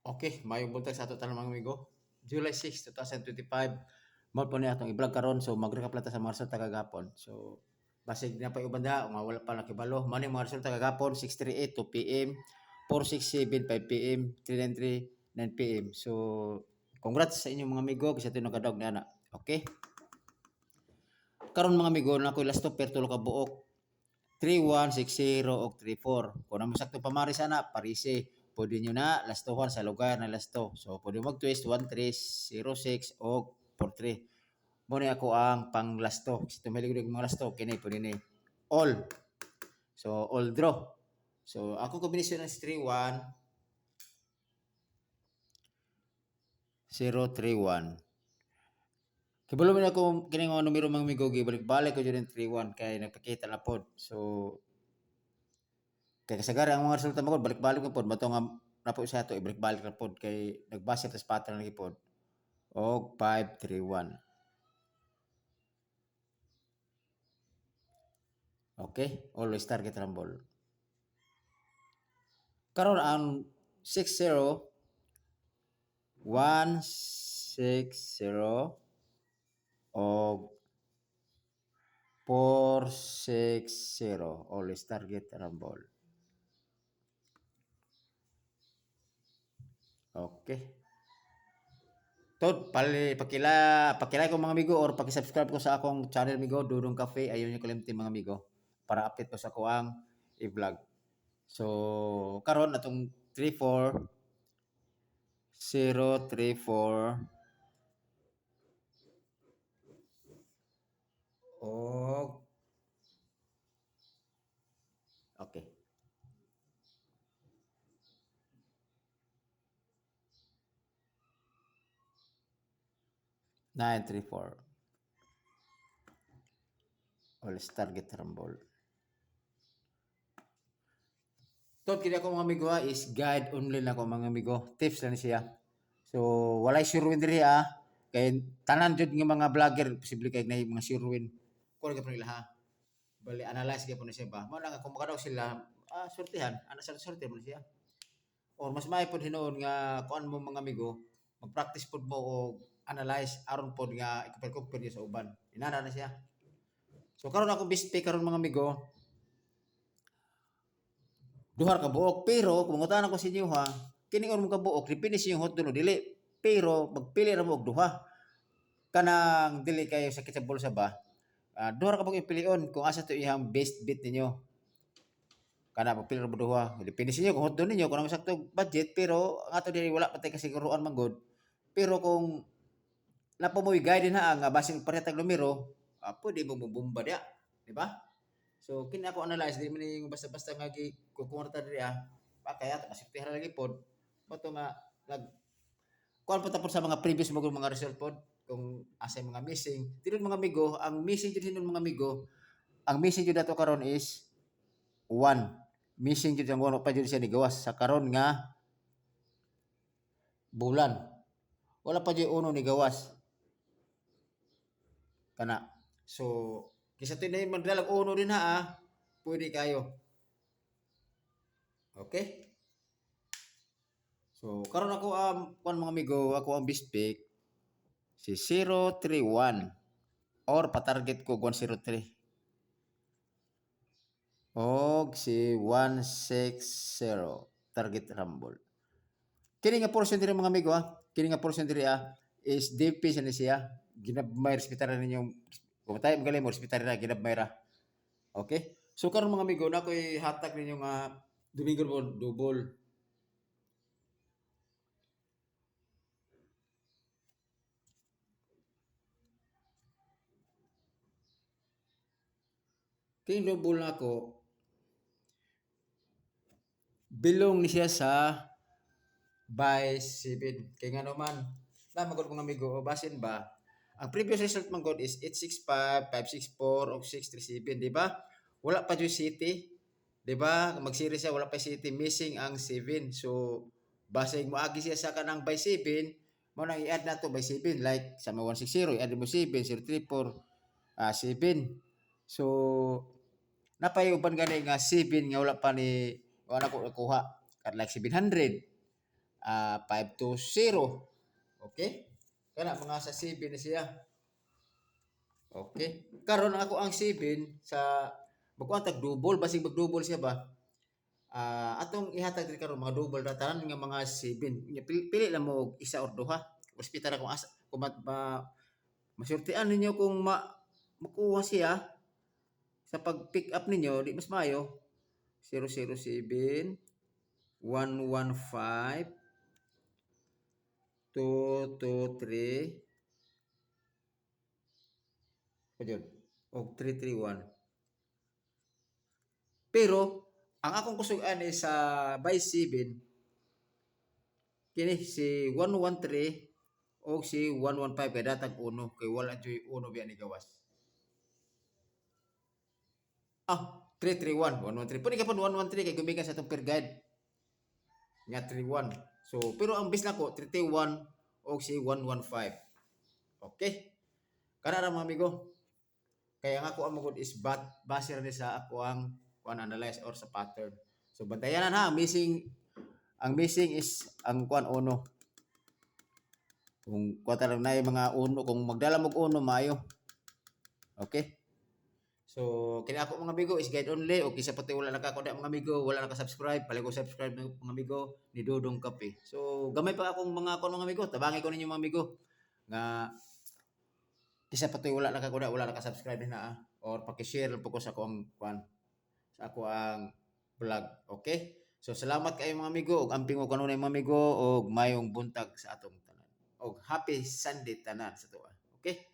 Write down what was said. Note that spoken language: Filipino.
Okay, mayong buntag sa ato tanang mga amigo. July 6, 2025. Mao po ni atong i-vlog karon, so mag-recap lang ta sa mga resulta kagapon. So basig na pa ubanda nga wala pa nakibalo. Mao ni mga resulta kagapon 6:38 2 PM, 4:67 5 PM, 3:93 9 PM. So congrats sa inyong mga amigo kasi ito nakadog na ana. Okay? Karon mga amigo na ko'y last stop per tulo ka buok. 3-1, 6-0 o 3-4. Kung naman sakto pamari sana, parise. Pwede nyo na lastohan sa lugar na lasto. So, pwede mag-twist 1-3, 0-6 o 4-3. Muna ako ang pang lasto. Kasi tumilig mga lasto, kini pwede ni all. So, all draw. So, ako kombinasyon ng 3-1, 0-3-1. Kabalo man ako kini nga numero mga migo balik-balik ko dyan 3-1 kay nagpakita na pod. So kay kasagaran ang mga resulta mo balik-balik mo pod mato nga napo siya to ibalik-balik na pod kay nagbase tas pattern lagi pod. Og 5-3-1. Okay? Always target rumble. Karon ang 6-0 1-6-0 og 4-6-0 always target rumble. Okay. Tod, pakilay ko mga amigo or paki-subscribe ko sa akong channel amigo, Dudong Cafe. Ayun yung kalimti mga amigo para update ko sa kuang i-vlog. So, karon atong 34 034 og okay. Nine, 3, 4. All target rumble. Tod kini ako mga amigo is guide only na ko mga amigo. Tips lang siya. So, walay sure win diri kay tanan jud nga mga vlogger posible kay na mga sure win. Ko ga pa ha. Bali analyze gyud na siya ba. Mao nga kung makadaog sila, sortihan, ana sa sorte mo siya. Or mas may pod hinuon nga kuan mo mga amigo, mag-practice pod mo og analyze aron pod nga i-compare sa uban. Inana na siya. So karon ako best pick karon mga amigo, duha ka buok pero kung mangutan ko sa inyo ha, kini or mo ka buok depende sa yung hot dulo dili. Pero magpili ra mo og duha. Kanang dili kayo sakit sa bulsa ba? Duha ka buok ipilion kung asa to iyang best bet ninyo. Kana magpili ra mo duha. Depende sa inyo kung hot dulo ninyo kung ang sakto budget pero ang ato diri wala pa tay kasiguruan man god. Pero kung napo mo guide na nga basin paretag numero, pwede mo bumba dia, di ba? So kini ako analyze di man yung basta-basta nga gi kukumarta diri pa kaya ta masiptihara lagi pod. Moto nga nag kuan pa tapos sa mga previous mo mga result pod kung asa mga missing. Tinod mga amigo, ang missing jud hinon mga amigo, ang missing jud ato karon is 1. Missing jud ang wala pa jud siya ni gawas sa karon nga bulan. Wala pa jud uno ni gawas. Kana. So, kisa tinay magdalag uno din pwede kayo. Okay? So, karon ako kuan mga amigo, ako ang best pick si 031 or patarget ko 103. Og si 160 target rumble. Kini nga portion diri mga amigo kini nga portion diri is DP sa ni siya. Ginabmay respetar ninyo. Kung tayo magaling mo respetar na ginabmay ra. Okay? So karon mga amigo na ko'y hatag ninyo nga Domingo double. Kini double na ako belong ni siya sa by 7. Kaya nga naman, magod mga amigo, basin ba? Ang previous result man god is 865, 564, o 637, di ba? Wala pa yung city. Di ba? Mag-series siya, wala pa city. Missing ang 7. So, basig mo agi siya sa kanang by 7, mo nang i-add na to by 7. Like, sa mga 160, i-add mo 7, 034, 7. So, napayuban gani nga 7 nga wala pa ni wala ko nakuha. Like 700. 520. Okay? Kana mga sa 7 na siya. Okay? Karon ako ang 7 sa magkuan tag double basig mag-double siya ba? Atong ihatag diri karon mga double ra tanan nga mga 7. Pili lang mo og isa or duha. Hospital akong asa kung masultian ninyo kung makuha siya sa pag-pick up ninyo, di mas mayo. 007 115 223 Pajud. Og 331. Pero ang akong kusog-an is sa by 7 kini si 113 o si 115 kay datag uno kay wala joy uno biya ni gawas. 331 113. Pwede ka pa 113 kay gumikan sa itong per guide. Nga 31. So, pero ang bis na ko 31 o si 115. Okay? Kana ra mga amigo. Kaya nga ako ang magod is base ra ni sa ako ang analyze or sa pattern. So, bantayanan ha. Ang missing is ang kuan uno. Kung kuha lang na yung mga uno, kung magdala mo uno, mayo. Okay? So, kini ako mga amigo is guide only. Okay, sa pati wala nakakuha mga amigo, wala naka-subscribe, pala ko subscribe mga amigo ni Dodong Kape. So, gamay pa akong mga mga amigo, tabangi ko ninyo mga amigo nga kisa pati wala nakakuha, wala naka-subscribe na or paki-share po ko sa akong ang vlog. Okay? So, salamat kayo mga amigo ug amping ko kanunay mga amigo ug mayong buntag sa atong tanan. Og happy Sunday tanan sa tuwa. Okay?